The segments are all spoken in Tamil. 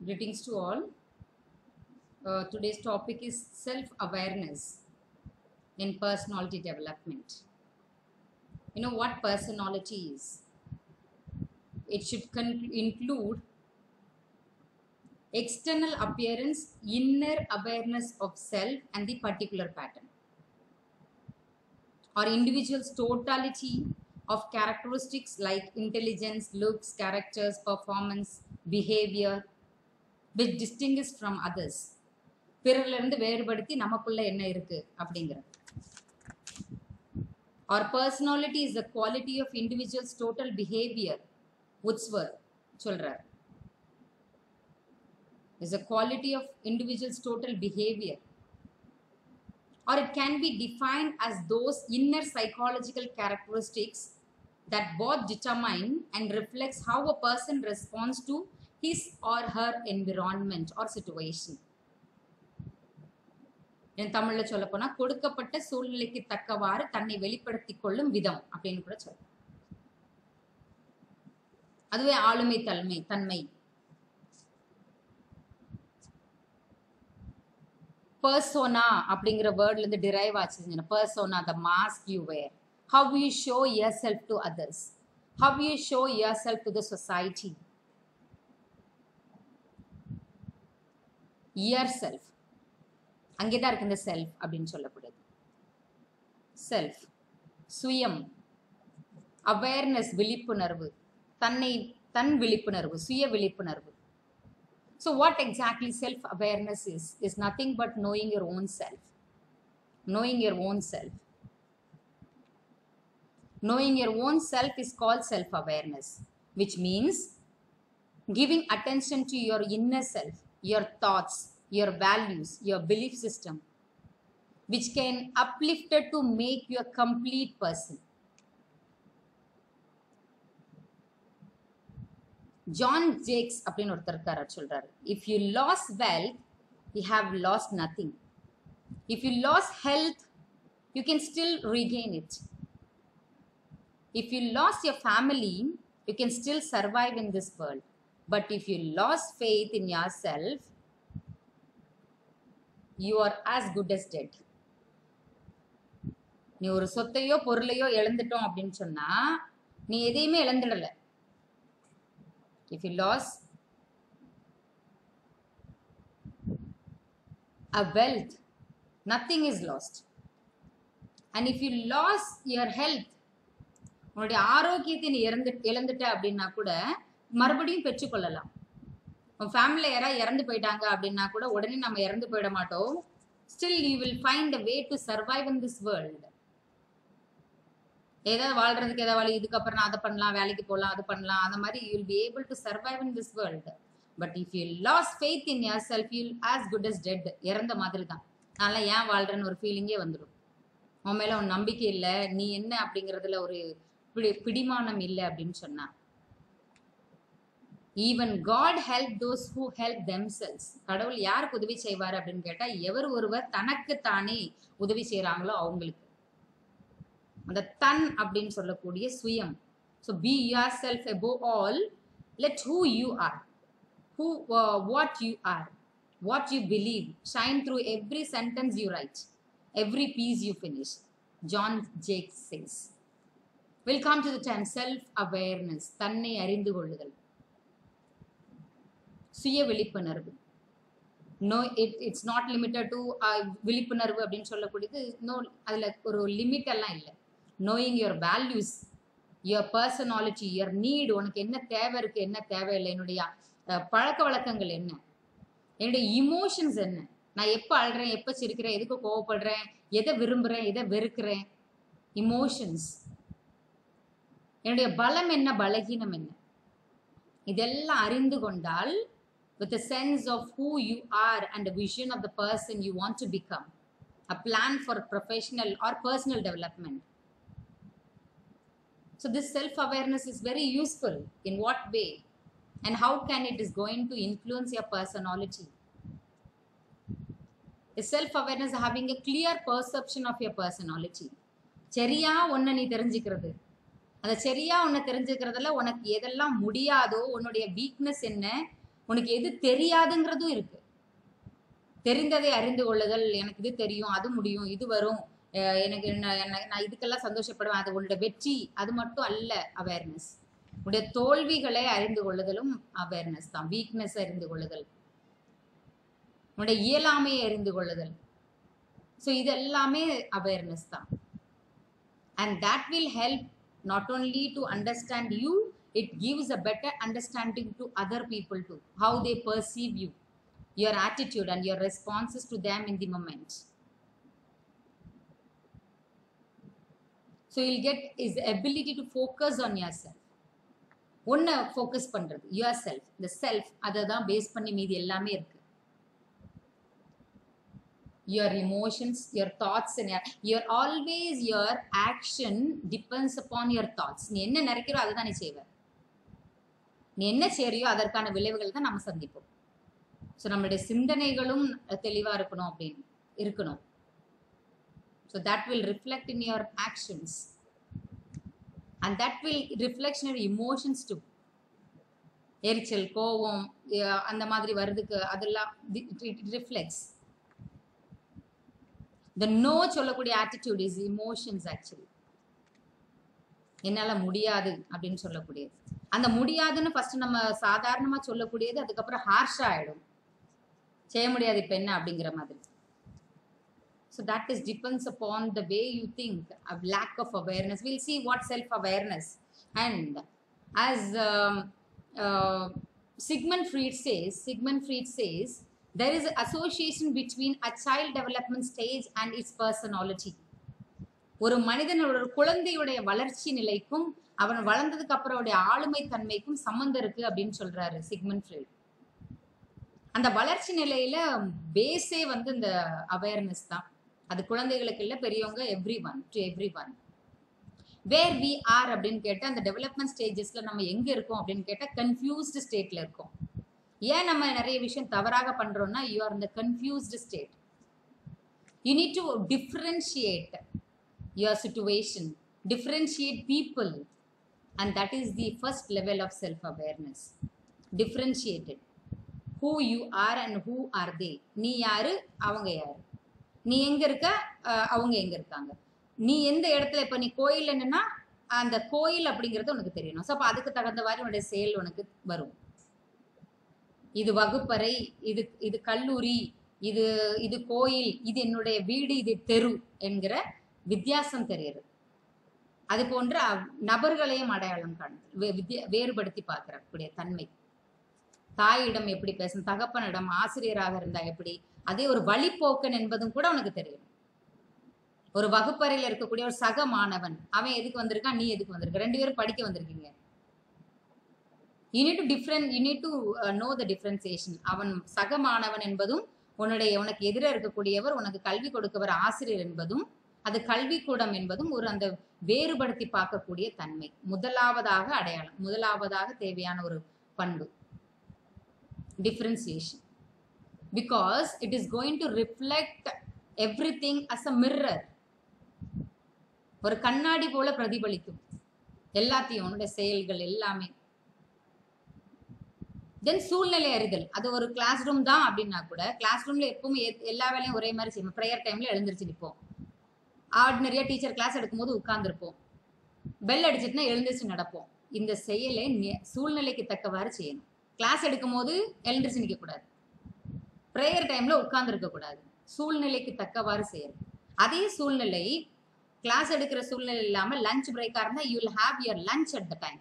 Greetings to all. Today's topic is self-awareness in personality development. You know what personality is? It should include external appearance, inner awareness of self and the particular pattern. Or individual's totality of characteristics like intelligence, looks, characters, performance, behavior, which distinguish from others. பிறரிலிருந்து வேறுபடுத்தி நமக்குள்ள என்ன இருக்கு அப்படிங்கிறது. Our personality is the quality of individual's total behavior. Wordsworth சொல்றார். Is the quality of individual's total behavior. Or it can be defined as those inner psychological characteristics that both determine and reflects how a person responds to his or her environment or situation. என் தமிழ்ல சொல்ல போனா கொடுக்கப்பட்ட சூழ்நிலைக்கு தக்கவாறு தன்னை வெளிப்படுத்திக் கொள்ளும் விதம் அப்படின்னு கூட சொல்ல. அதுவே ஆளுமை தன்மை. பர்சோனா அப்படிங்கிற வேர்ட்ல இருந்து டிரைவ் ஆச்சு. Persona, the mask you wear. How you show yourself to others. How you show yourself to the society. Yourself. அங்கேதான் இருக்கு இந்த செல்ஃப் அப்படின்னு சொல்லக்கூடாது. செல்ஃப், சுயம், அவேர்னஸ், விழிப்புணர்வு, தன் விழிப்புணர்வு, சுய விழிப்புணர்வு. So what exactly self-awareness is nothing but knowing your own self. Knowing your own self. Knowing your own self is called self-awareness, which means giving attention to your inner self, your thoughts, your values, your belief system, which can uplift it to make you a complete person. John Jakes அப்படின்னு ஒருத்தர் இருக்காரு சொல்றாரு, if you lost wealth, you have lost nothing. If you lost health, you can still regain it. If you lost your family, you can still survive in this world. But if you lost faith in yourself, you are as good as dead. நீ ஒரு சொத்தையோ பொருளையோ இழந்துட்டோம் அப்படின்னு சொன்னா நீ எதையுமே இழந்துடல. If you lost a wealth, nothing is lost. And if you lost your health, உன்னுடைய ஆரோக்கியத்தை நீ இழந்துட்ட அப்படின்னா கூட மறுபடியும் பெற்றுக்கொள்ளலாம். உன் ஃபேமிலியில் யாராவது இறந்து போயிட்டாங்க அப்படின்னா கூட உடனே நம்ம இறந்து போயிட மாட்டோம். Still you will find a way to survive in this world. ஏதாவது வாழ்றதுக்கு ஏதாவது வழி, இதுக்கப்புறம் நான் அதை பண்ணலாம், வேலைக்கு போகலாம், அது பண்ணலாம், அந்த மாதிரி you will be able to survive in this world. But if you lose faith in yourself, you as good as dead. இறந்த மாதிரி தான். அதனால ஏன் வாழ்றேன்னு ஒரு ஃபீலிங்கே வந்துடும். உன் மேலே உன் நம்பிக்கை இல்லை, நீ என்ன அப்படிங்கிறதுல ஒரு பிடிமானம் இல்லை அப்படின்னு சொன்னா. Even God help those who help themselves. கடவுள் யாருக்கு உதவி செய்வார் அப்படின்னு கேட்டா, எவர் ஒருவர் தனக்கு தானே உதவி செய்யறாங்களோ அவங்களுக்கு. அந்த தன் அப்படின்னு சொல்லக்கூடிய சுயம். So be yourself above all. Let who you are, what you are, what you believe shine through every sentence you write, every piece you finish. John Jakes says. We'll come to the term self-awareness. தன்னை அறிந்து கொள்ளுதல், சுய விழிப்புணர்வு. No, it's not limited to விழிப்புணர்வு அப்படின்னு சொல்லக்கூடியது. நோ, அதில் ஒரு லிமிட் எல்லாம் இல்லை. Knowing your values, your personality, your need, உனக்கு என்ன தேவை இருக்குது, என்ன தேவையில்லை, என்னுடைய பழக்க வழக்கங்கள் என்ன, என்னுடைய இமோஷன்ஸ் என்ன, நான் எப்போ அழுறேன், எப்போ சிரிக்கிறேன், எதுக்கு கோவப்படுறேன், எதை விரும்புகிறேன், எதை வெறுக்கிறேன், இமோஷன்ஸ், என்னுடைய பலம் என்ன, பலகீனம் என்ன, இதெல்லாம் அறிந்து கொண்டால், with a sense of who you are and a vision of the person you want to become, a plan for professional or personal development. So this self-awareness is very useful. In what way? And how can it is going to influence your personality? The self-awareness is having a clear perception of your personality. சரியா ஒன்ன நீ தெரிஞ்சுக்கிறது. அந்த சரியா ஒன்ன தெரிஞ்சுக்கிறதுல உனக்கு எதெல்லாம் முடியாதோ, உன்னுடைய வீக்னஸ் என்ன, உனக்கு எது தெரியாதுங்கிறதும் இருக்கு. தெரிந்ததை அறிந்து கொள்ளுதல், எனக்கு இது தெரியும், அது முடியும், இது வரும், எனக்கு நான் இதுக்கெல்லாம் சந்தோஷப்படுவேன், அது உன்னோட வெற்றி, அது மட்டும் அல்ல அவேர்னஸ். உடைய தோல்விகளை அறிந்து கொள்ளுதலும் அவேர்னஸ் தான். வீக்னஸ் அறிந்து கொள்ளுதல், உன்னுடைய இயலாமையை அறிந்து கொள்ளுதல். ஸோ இது எல்லாமே அவேர்னஸ் தான். And that will help not only to understand you, it gives a better understanding to other people too, how they perceive you, your attitude and your responses to them in the moment. So you'll get is the ability to focus on yourself. ஒன்ன ஃபோக்கஸ் பண்றது yourself, the self, அதை தான் பேஸ் பண்ணி மீதி எல்லாமே இருக்கு. Your emotions, your thoughts and your always your action depends upon your thoughts. நீ என்ன நினைக்கிறோ அதை தான் நீ செய்வ. நீ என்ன செய்றியோ அதற்கான விளைவுகள் தான் நம்ம சந்திப்போம். ஸோ நம்மளுடைய சிந்தனைகளும் தெளிவா இருக்கணும் அப்படின்னு இருக்கணும். So that will reflect in your actions and that will reflect in your emotions to. எரிச்சல், கோபம் அந்த மாதிரி வர்றதுக்கு அதெல்லாம் ரிஃப்ளெக்ட்ஸ். The no சொல்லக்கூடிய attitude is emotions actually. என்னால முடியாது அப்படின்னு சொல்லக்கூடியது. அந்த முடியாதுன்னு ஃபர்ஸ்ட் நம்ம சாதாரணமா சொல்லக்கூடியது அதுக்கப்புறம் ஹார்ஷா ஆயிடும். செய்ய முடியாது இப்ப என்ன அப்படிங்கிற மாதிரி. So that is depends upon the way you think, a lack of awareness. We'll see what self-awareness. And as Sigmund Freud says, there is an association between a child development stage and its personality. ஒரு மனிதனோட ஒரு குழந்தையுடைய வளர்ச்சி நிலைக்கும் அவன் வளர்ந்ததுக்கு அப்புறம் ஆளுமை தன்மைக்கும் சம்பந்தம் இருக்கு அப்படின்னு சொல்றாரு சிக்மண்ட் ஃப்ராய்ட். அந்த வளர்ச்சி நிலையில பேஸே வந்து இந்த அவேர்னஸ் தான். அது குழந்தைகளுக்கு இல்ல, பெரியவங்க, everyone. Where we are அப்படின்னு கேட்டா அந்த டெவலப்மெண்ட் ஸ்டேஜஸ்ல நம்ம எங்க இருக்கோம் அப்படின்னு கேட்டா கன்ஃபியூஸ்டு ஸ்டேட்ல இருக்கோம். ஏன் நம்ம நிறைய விஷயம் தவறாக பண்றோம்னா யூ ஆர் இந்த confused state. You need to differentiate your situation, differentiate people, and that is the first level of self-awareness. Differentiated who you are and who are they. நீ யாரு, அவங்க யாரு, நீ எங்க இருக்க, அவங்க எங்க இருக்காங்க, நீ எந்த இடத்துல, இப்ப நீ கோயில் என்னன்னா அந்த கோயில் அப்படிங்கிறது உனக்கு தெரியணும். ஸோ அப்ப அதுக்கு தகுந்த மாதிரி உன்னுடைய செயல் உனக்கு வரும். இது வகுப்பறை, இது கல்லூரி, இது கோயில், இது என்னுடைய வீடு, இது தெரு என்கிற வித்தியாசம் தெரியுது. அது போன்ற நபர்களையும் அடையாளம் காணுது, வேறுபடுத்தி பார்க்கக்கூடிய தன்மை. தாயிடம் எப்படி பேசணும், தகப்பனிடம், ஆசிரியராக இருந்தா எப்படி, அதே ஒரு வழிபோக்கன் என்பதும் கூட உனக்கு தெரியும். ஒரு வகுப்பறையில் இருக்கக்கூடிய ஒரு சக மாணவன், அவன் எதுக்கு வந்திருக்கான், நீ எதுக்கு வந்திருக்க, ரெண்டு பேரும் படிக்க வந்திருக்கீங்க. you need to know the differentiation. அவன் சக மாணவன் என்பதும் உனக்கு எதிர இருக்கக்கூடியவர், உனக்கு கல்வி கொடுக்கவர் ஆசிரியர் என்பதும், அது கல்விக்கூடம் என்பதும் ஒரு அந்த வேறுபடுத்தி பார்க்கக்கூடிய தன்மை. முதலாவதாக அடையாளம், முதலாவதாக தேவையான ஒரு பண்பு differentiation, because it is going to reflect everything as a mirror. ஒரு கண்ணாடி போல பிரதிபலிக்கும் எல்லாத்தையும், உன்னுடைய செயல்கள் எல்லாமே. தென் சூழ்நிலை அறிதல், அது ஒரு கிளாஸ் ரூம் தான் அப்படின்னா கூட கிளாஸ் ரூம்ல எப்பவும் எல்லா வேலையும் ஒரே மாதிரி செய்யணும். ப்ரேயர் டைம்ல எழுந்திருச்சு நிற்போம், ஆர்டினரியா டீச்சர் கிளாஸ் எடுக்கும்போது உட்கார்ந்துருப்போம், பெல் அடிச்சிட்டுனா எழுந்திரிச்சு நடப்போம். இந்த செயலை சூழ்நிலைக்கு தக்கவாறு செய்யணும். கிளாஸ் எடுக்கும் போது எழுந்திரிச்சு நிற்க கூடாது, ப்ரேயர் டைம்ல உட்கார்ந்து இருக்க கூடாது, சூழ்நிலைக்கு தக்கவாறு செய்யணும். அதே சூழ்நிலை கிளாஸ் எடுக்கிற சூழ்நிலை இல்லாம லஞ்ச் பிரேக்கா இருந்தா you will have your lunch at the time.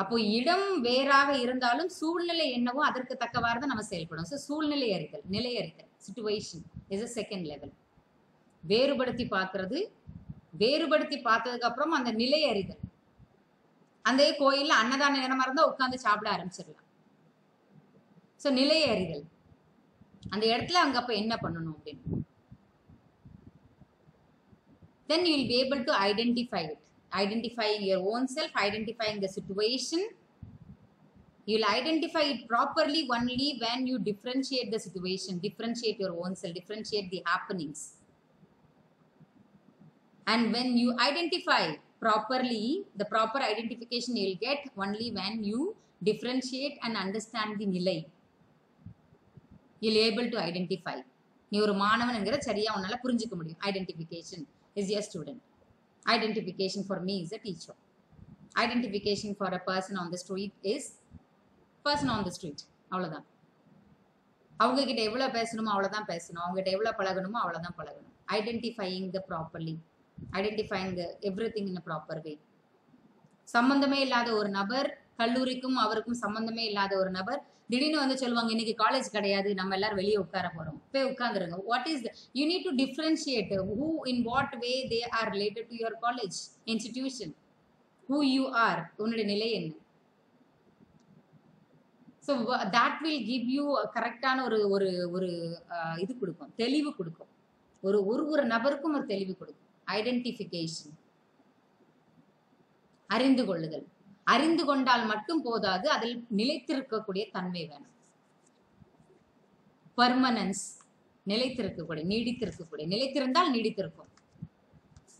அப்போ இடம் வேறாக இருந்தாலும் சூழ்நிலை என்னவோ அதற்கு தக்கவாறு தான் நம்ம செயல்படும். ஸோ சூழ்நிலை அறிதல், நிலை அறிதல், situation is a second level. வேறுபடுத்தி பார்க்கறது, வேறுபடுத்தி பார்த்ததுக்கு அப்புறம் அந்த நிலை அறிதல். அந்த கோயில்ல அன்னதான நேரமா இருந்தா உட்காந்து சாப்பிட ஆரம்பிச்சிடலாம். ஸோ நிலை அறிதல், அந்த இடத்துல அங்க அப்ப என்ன பண்ணணும் அப்படின்னு. then you will be able to identify it, identifying your own self, identifying the situation. You will identify it properly only when you differentiate the situation, differentiate your own self, differentiate the happenings. And when you identify properly, the proper identification you will get only when you differentiate and understand the நிலை. You'll able to identify. நீ ஒரு மாணவன் என்கிற சரியா உன்னால புரிஞ்சுக்க முடியும். Identification is a student. Identification for me is a teacher. Identification for a person on the street is person on the street. அவ்வளவுதான். அவங்க கிட்ட எவ்வளவு பேசணுமோ அவ்வளவுதான் பேசணும். அவங்க கிட்ட எவ்வளவு பழகணுமோ அவ்வளவுதான் பழகணும். Identifying the properly. Identifying the everything in a proper way. சம்பந்தமே இல்லாத ஒரு நபர், கல்லூரிக்கும் அவருக்கும் சம்பந்தமே இல்லாத ஒரு நபர் திடீர்னு வந்து சொல்லுவாங்க இன்னைக்கு காலேஜ் கிடையாது, நம்ம எல்லாரும் வெளியே உட்கார போறோம். போய் உட்கார்ந்துருங்க. What is you need to differentiate who in what way they are related to your college institution, who you are, உன்னுடைய நிலை என்ன. So that will give you கரெக்டான ஒரு ஒரு ஒரு இது கொடுக்கும், தெளிவு கொடுக்கும். ஒரு ஒரு நபருக்கும் ஒரு தெளிவு கொடுக்கும். ஐடென்டிஃபிகேஷன், அறிந்து கொள்ளுதல். அறிந்து கொண்டால் மட்டும் போதாது, அதில் நிலைத்திருக்கக்கூடிய தன்மை வேணும். பெர்மனன்ஸ், நிலைத்திருக்கக்கூடிய, நீடித்திருக்கக்கூடிய. நிலைத்திருந்தால் நீடித்திருக்கும்.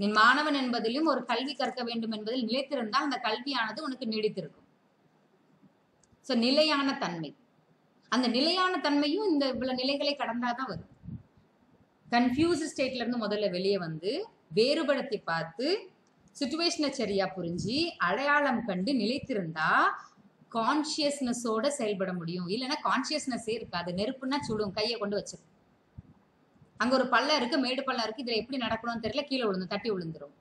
நீ மாணவன் என்பதிலும் ஒரு கல்வி கற்க வேண்டும் என்பதில் நிலைத்திருந்தால் அந்த கல்வியானது உனக்கு நீடித்திருக்கும். ஸோ நிலையான தன்மை, அந்த நிலையான தன்மையும் இந்த இவ்வளவு நிலைகளை கடந்தாதான் வரும். கன்ஃபியூஸ் ஸ்டேட்ல இருந்து முதல்ல வெளியே வந்து வேறுபடுத்தி பார்த்து சிச்சுவேஷனை சரியா புரிஞ்சு அடையாளம் கண்டு நிலைத்திருந்தா கான்சியஸ்னஸோட செயல்பட முடியும். இல்லைன்னா கான்சியஸ்னஸே இருக்காது. நெருப்புன்னா சுடும், கையை கொண்டு வச்சிரு. அங்க ஒரு பள்ளம் இருக்கு, மேடு பள்ளம் இருக்கு, இதுல எப்படி நடக்கணும்னு தெரியல, கீழே விழுந்து தட்டி விழுந்துரும்.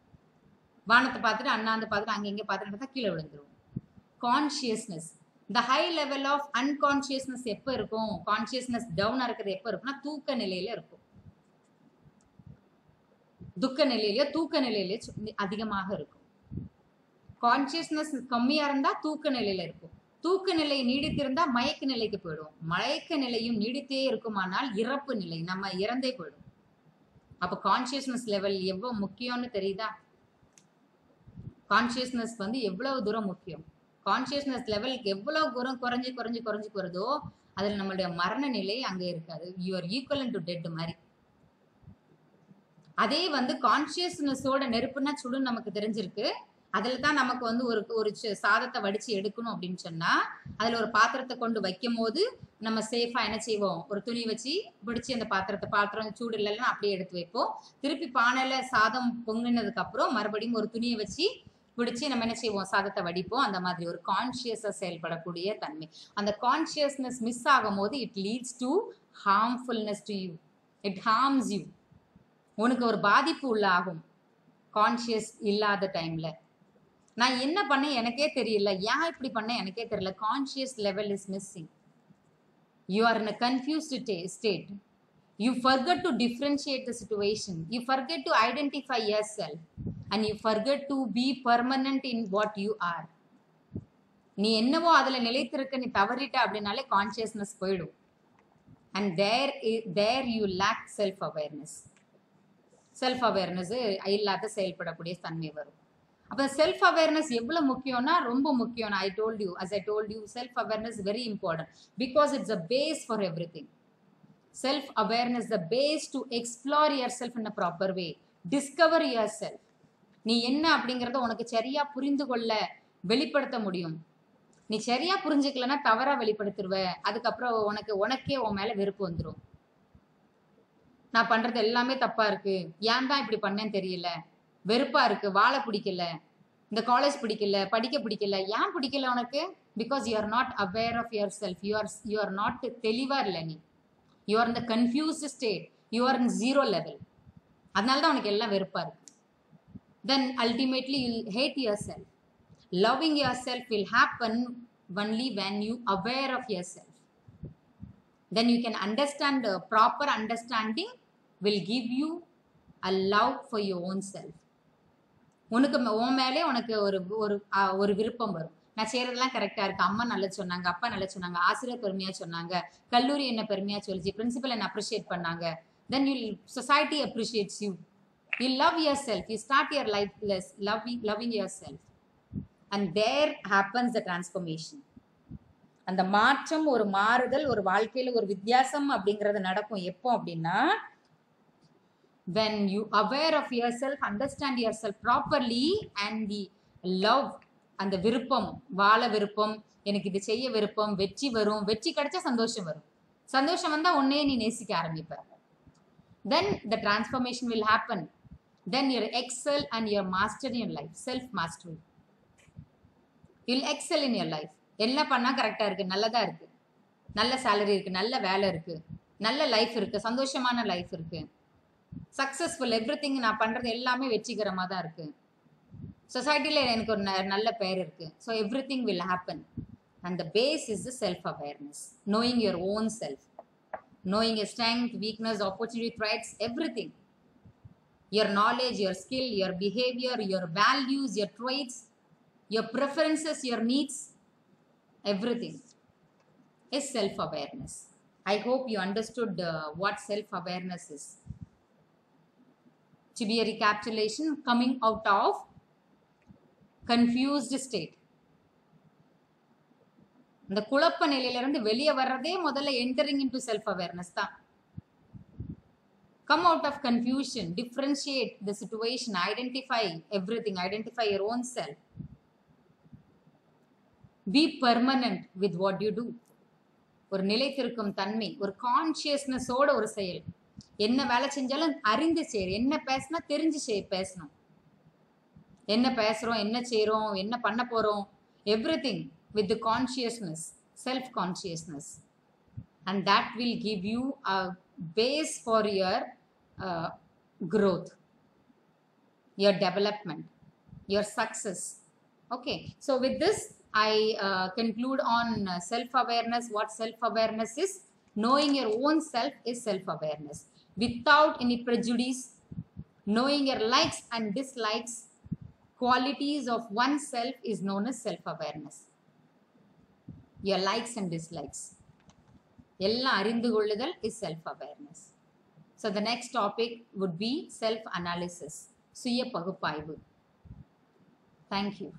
வானத்தை பார்த்துட்டு அண்ணாந்து பார்த்துட்டு அங்க இங்க பார்த்துட்டு கீழே விழுந்துரும். கான்சியஸ்னஸ், இந்த ஹை லெவல் ஆஃப் அன்கான்சியஸ்னஸ் எப்ப இருக்கும், கான்சியஸ்னஸ் டவுனா இருக்கிறது எப்ப இருக்குன்னா தூக்க நிலையில இருக்கும். துக்க நிலையிலயோ தூக்க நிலையிலயோ அதிகமாக இருக்கும். கான்சியஸ்னஸ் கம்மியா இருந்தா தூக்க நிலையில இருக்கும். தூக்க நிலை நீடித்திருந்தா மயக்க நிலைக்கு போயிடும். மயக்க நிலையும் நீடித்தே இருக்குமானால் இறப்பு நிலை, நம்ம இறந்தே போயிடும். அப்ப கான்சியஸ்னஸ் லெவல் எவ்வளவு முக்கியம்னு தெரியுதா? கான்சியஸ்னஸ் வந்து எவ்வளவு தூரம் முக்கியம். கான்சியஸ்னஸ் லெவலுக்கு எவ்வளவு தூரம் குறைஞ்சு குறைஞ்சு குறைஞ்சு வருதோ அதுல நம்மளுடைய மரண நிலை அங்க இருக்காது. You are equal to dead மாதிரி. அதே வந்து கான்சியஸ்னஸோட நெருப்புனா சுடுன்னு நமக்கு தெரிஞ்சிருக்கு. அதுல தான் நமக்கு வந்து ஒரு சாதத்தை வடிச்சு எடுக்கணும் அப்படின்னு சொன்னா அதுல ஒரு பாத்திரத்தை கொண்டு வைக்கும் போது நம்ம சேஃபா என்ன செய்வோம், ஒரு துணி வச்சு பிடிச்சி அந்த பாத்திரம் சூடு இல்லைன்னா அப்படியே எடுத்து வைப்போம். திருப்பி பானையில சாதம் பொங்கினதுக்கு அப்புறம் மறுபடியும் ஒரு துணியை வச்சு பிடிச்சி நம்ம என்ன செய்வோம், சாதத்தை வடிப்போம். அந்த மாதிரி ஒரு கான்சியஸா செயல்படக்கூடிய தன்மை. அந்த கான்சியஸ்னஸ் மிஸ் ஆகும் போது it leads to harmfulness to you. It harms you. உனக்கு ஒரு பாதிப்பு உள்ளாகும் கான்சியஸ் இல்லாத டைம்ல. நான் என்ன பண்ணேன் எனக்கே தெரியல, ஏன் இப்படி பண்ணேன் எனக்கே தெரியல. Conscious level is missing. You are in a confused state. You forget to differentiate the situation. You forget to identify yourself and you forget to be permanent in what you are. நீ என்னவோ அதுல நிலைத்திருக்க நீ தவறிட்ட அப்படின்னாலே கான்சியஸ்னஸ் போயிடும். And there you lack self awareness. Self awareness இல்லாத செயல்படக்கூடிய தன்மை வரும். அப்போ செல்ஃப் அவேர்னஸ் எவ்வளவு முக்கியம்னா ரொம்ப முக்கியம். I told you self awareness very important because it's a base for everything. Self awareness the base to explore yourself in a proper way. Discover yourself. நீ என்ன அப்படிங்கறத உனக்கு சரியா புரிந்து கொள்ள வெளிப்படுத்த முடியும். நீ சரியா புரிஞ்சுக்கலன்னா தவறா வெளிப்படுத்திடுவ. அதுக்கப்புறம் உனக்கே உன் மேல வெறுப்பு வந்துடும். நான் பண்றது எல்லாமே தப்பா இருக்கு, ஏன் தான் இப்படி பண்ணேன்னு தெரியல, வெறுப்பா இருக்கு, வாழ பிடிக்கல, இந்த காலேஜ் பிடிக்கல, படிக்க பிடிக்கல. ஏன் பிடிக்கல உனக்கு? Because you are not aware of yourself. You are not தெளிவா இல்லை. நீ you are in the confused state. You are in zero level. அதனால தான் உனக்கு எல்லாம் வெறுப்பா இருக்கு. Then ultimately you hate yourself. Loving yourself will happen only when you aware of yourself. Then you can understand. Proper understanding will give you a love for your own self. உனக்கு உன் மேலே உனக்கு ஒரு விருப்பம் வரும். நான் செய்யறதெல்லாம் கரெக்டா இருக்கு, அம்மா நல்லது சொன்னாங்க, அப்பா நல்லது சொன்னாங்க, ஆசிரியர் பெருமையா சொன்னாங்க, கல்லூரி என்ன பெருமையா சொல்லிச்சு, பிரின்சிபல் என்ன அப்ரிஷியேட் பண்ணாங்க. Then society appreciates you. You love yourself. You start your life loving yourself. And there happens the transformation. அந்த மாற்றம், ஒரு மாறுதல், ஒரு வாழ்க்கையில ஒரு வித்தியாசம் அப்படிங்கறது நடக்கும். எப்போ அப்படின்னா when you aware of yourself, understand yourself properly and the love அந்த விருப்பம், வாழ விருப்பம், எனக்கு இது செய்ய விருப்பம், வெற்றி வரும், வெற்றி கிடைச்சா சந்தோஷம் வரும், சந்தோஷம் வந்தா உன்னையே நீ நேசிக்க ஆரம்பிப்ப. Then the transformation will happen. Then you'll excel and you're master in your life. Self mastery. You'll excel in your life. எல்லாம் பண்ணா கரெக்டா இருக்கு, நல்லதா இருக்கு, நல்ல சேலரி இருக்கு, நல்ல வேலை இருக்கு, நல்ல லைஃப் இருக்கு, சந்தோஷமான லைஃப் இருக்கு, சக்சஸ்ஃபுல், எவ்ரிதிங், நான் பண்றது எல்லாமே வெற்றிகரமா தான் இருக்கு, சொசைட்டில எனக்கு ஒரு நல்ல பெயர் இருக்கு. So everything will happen. And the base is the self awareness, knowing your own self, knowing your strength, weakness, opportunity, threats, everything. Your knowledge, your skill, your behavior, your values, your traits, your preferences, your needs, everything is self-awareness. I hope you understood what self-awareness is. To be a recapitulation, coming out of confused state. இந்த குழப்ப நிலையிலிருந்து வெளியே வர்றதே முதல்ல entering into self awareness தான். Come out of confusion, differentiate the situation, identify everything, identify your own self. Be permanent with what you do. ஒரு நிலைத்திருக்கும் தன்மை, ஒரு கான்சியஸ்னஸோட ஒரு செயல். என்ன வேலை செஞ்சாலும் அறிந்து செய்ய, என்ன பேசினா தெரிஞ்சு பேசணும், என்ன பேசுறோம், என்ன செய்றோம், என்ன பண்ண போறோம், everything with the consciousness, self-consciousness. And that will give you a base for your growth, your development, your success. Okay, so with this, I conclude on self-awareness. What self-awareness is? Knowing your own self is self-awareness. Without any prejudice, knowing your likes and dislikes, qualities of oneself is known as self-awareness. Your likes and dislikes, எல்லாம் அறிந்து கொள்ளுதல் is self-awareness. So the next topic would be self-analysis, சுய பகுப்பாய்வு. Thank you.